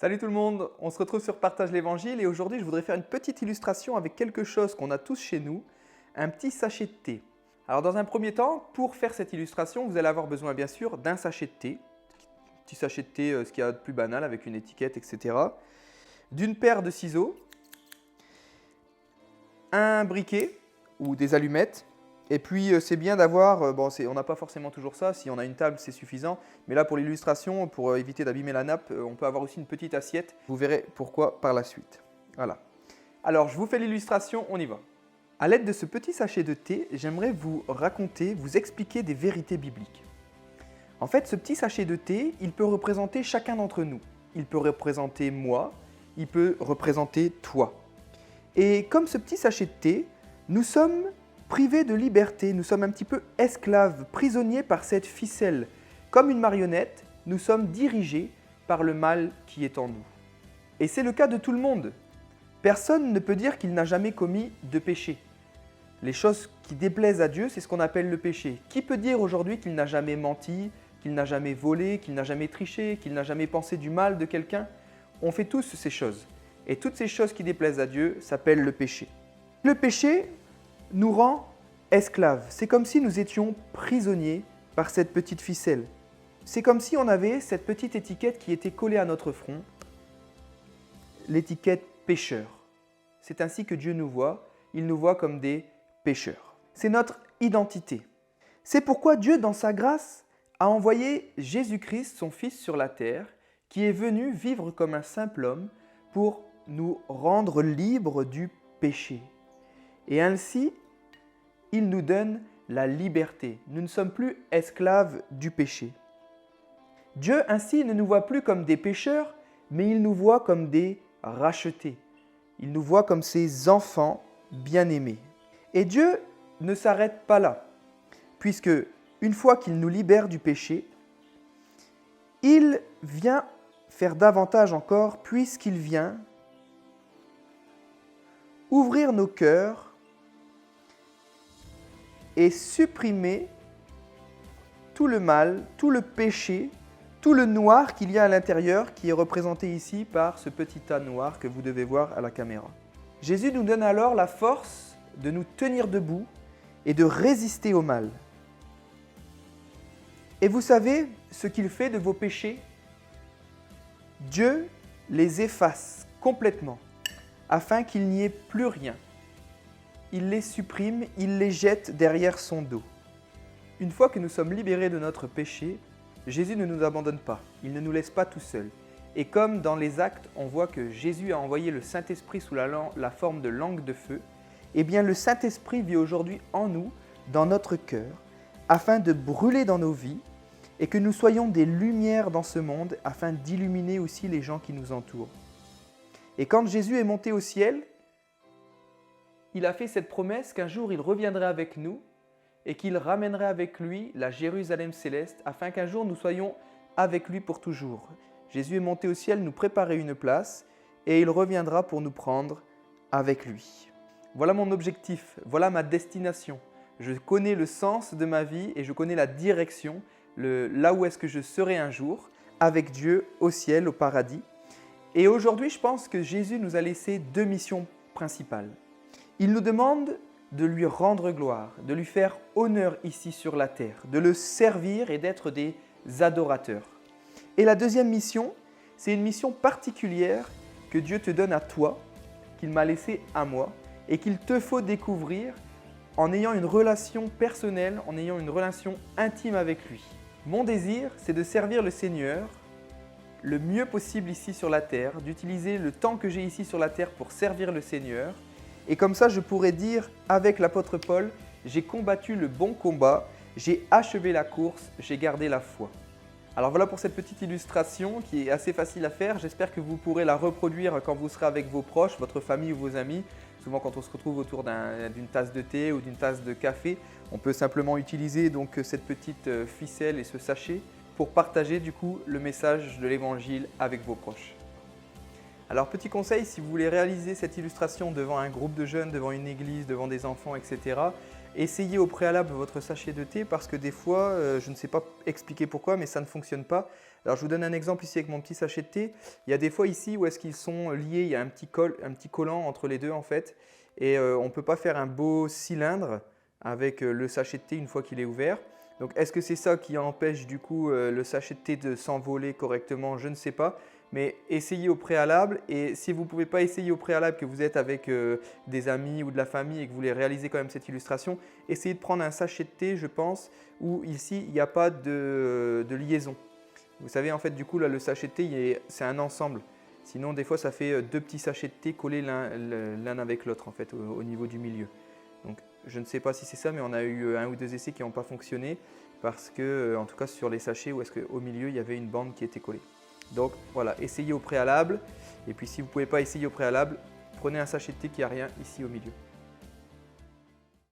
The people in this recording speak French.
Salut tout le monde, on se retrouve sur Partage l'Évangile et aujourd'hui je voudrais faire une petite illustration avec quelque chose qu'on a tous chez nous, un petit sachet de thé. Alors dans un premier temps, pour faire cette illustration, vous allez avoir besoin bien sûr d'un sachet de thé, petit sachet de thé, ce qu'il y a de plus banal avec une étiquette, etc. D'une paire de ciseaux, un briquet ou des allumettes. Et puis c'est bien d'avoir, on n'a pas forcément toujours ça, si on a une table c'est suffisant, mais là pour l'illustration, pour éviter d'abîmer la nappe, on peut avoir aussi une petite assiette, vous verrez pourquoi par la suite. Voilà. Alors je vous fais l'illustration, on y va. À l'aide de ce petit sachet de thé, j'aimerais vous raconter, vous expliquer des vérités bibliques. En fait, ce petit sachet de thé, il peut représenter chacun d'entre nous. Il peut représenter moi, il peut représenter toi. Et comme ce petit sachet de thé, nous sommes privés de liberté, nous sommes un petit peu esclaves, prisonniers par cette ficelle. Comme une marionnette, nous sommes dirigés par le mal qui est en nous. Et c'est le cas de tout le monde. Personne ne peut dire qu'il n'a jamais commis de péché. Les choses qui déplaisent à Dieu, c'est ce qu'on appelle le péché. Qui peut dire aujourd'hui qu'il n'a jamais menti, qu'il n'a jamais volé, qu'il n'a jamais triché, qu'il n'a jamais pensé du mal de quelqu'un? On fait tous ces choses. Et toutes ces choses qui déplaisent à Dieu s'appellent le péché. Le péché nous rend esclaves. C'est comme si nous étions prisonniers par cette petite ficelle. C'est comme si on avait cette petite étiquette qui était collée à notre front, l'étiquette pécheur. C'est ainsi que Dieu nous voit. Il nous voit comme des pécheurs. C'est notre identité. C'est pourquoi Dieu, dans sa grâce, a envoyé Jésus-Christ, son Fils, sur la terre, qui est venu vivre comme un simple homme pour nous rendre libres du péché. Et ainsi, il nous donne la liberté. Nous ne sommes plus esclaves du péché. Dieu ainsi ne nous voit plus comme des pécheurs, mais il nous voit comme des rachetés. Il nous voit comme ses enfants bien-aimés. Et Dieu ne s'arrête pas là, puisque une fois qu'il nous libère du péché, il vient faire davantage encore, puisqu'il vient ouvrir nos cœurs et supprimer tout le mal, tout le péché, tout le noir qu'il y a à l'intérieur qui est représenté ici par ce petit tas noir que vous devez voir à la caméra. Jésus nous donne alors la force de nous tenir debout et de résister au mal. Et vous savez ce qu'il fait de vos péchés? Dieu les efface complètement afin qu'il n'y ait plus rien. Il les supprime, il les jette derrière son dos. Une fois que nous sommes libérés de notre péché, Jésus ne nous abandonne pas, il ne nous laisse pas tout seuls. Et comme dans les Actes, on voit que Jésus a envoyé le Saint-Esprit sous la forme de langue de feu, eh bien le Saint-Esprit vit aujourd'hui en nous, dans notre cœur, afin de brûler dans nos vies et que nous soyons des lumières dans ce monde, afin d'illuminer aussi les gens qui nous entourent. Et quand Jésus est monté au ciel, il a fait cette promesse qu'un jour il reviendrait avec nous et qu'il ramènerait avec lui la Jérusalem céleste afin qu'un jour nous soyons avec lui pour toujours. Jésus est monté au ciel nous préparer une place et il reviendra pour nous prendre avec lui. Voilà mon objectif, voilà ma destination. Je connais le sens de ma vie et je connais la direction, là où est-ce que je serai un jour, avec Dieu au ciel, au paradis. Et aujourd'hui, je pense que Jésus nous a laissé deux missions principales. Il nous demande de lui rendre gloire, de lui faire honneur ici sur la terre, de le servir et d'être des adorateurs. Et la deuxième mission, c'est une mission particulière que Dieu te donne à toi, qu'il m'a laissée à moi, et qu'il te faut découvrir en ayant une relation personnelle, en ayant une relation intime avec lui. Mon désir, c'est de servir le Seigneur le mieux possible ici sur la terre, d'utiliser le temps que j'ai ici sur la terre pour servir le Seigneur. Et comme ça, je pourrais dire avec l'apôtre Paul, j'ai combattu le bon combat, j'ai achevé la course, j'ai gardé la foi. Alors voilà pour cette petite illustration qui est assez facile à faire. J'espère que vous pourrez la reproduire quand vous serez avec vos proches, votre famille ou vos amis. Souvent quand on se retrouve autour d'une tasse de thé ou d'une tasse de café, on peut simplement utiliser donc cette petite ficelle et ce sachet pour partager du coup le message de l'Évangile avec vos proches. Alors petit conseil, si vous voulez réaliser cette illustration devant un groupe de jeunes, devant une église, devant des enfants, etc., essayez au préalable votre sachet de thé parce que des fois, je ne sais pas expliquer pourquoi, mais ça ne fonctionne pas. Alors je vous donne un exemple ici avec mon petit sachet de thé. Il y a des fois ici où est-ce qu'ils sont liés, il y a un petit collant entre les deux en fait. Et on ne peut pas faire un beau cylindre avec le sachet de thé une fois qu'il est ouvert. Donc est-ce que c'est ça qui empêche du coup le sachet de thé de s'envoler correctement? Je ne sais pas. Mais essayez au préalable, et si vous ne pouvez pas essayer au préalable, que vous êtes avec des amis ou de la famille et que vous voulez réaliser quand même cette illustration, essayez de prendre un sachet de thé, je pense, où ici il n'y a pas de liaison. Vous savez, en fait, du coup, là, le sachet de thé, c'est un ensemble. Sinon, des fois, ça fait deux petits sachets de thé collés l'un avec l'autre, en fait, au niveau du milieu. Donc, je ne sais pas si c'est ça, mais on a eu un ou deux essais qui n'ont pas fonctionné parce que, en tout cas, sur les sachets, où est-ce qu'au milieu, il y avait une bande qui était collée. Donc voilà, essayez au préalable. Et puis si vous ne pouvez pas essayer au préalable, prenez un sachet de thé qui n'a rien ici au milieu.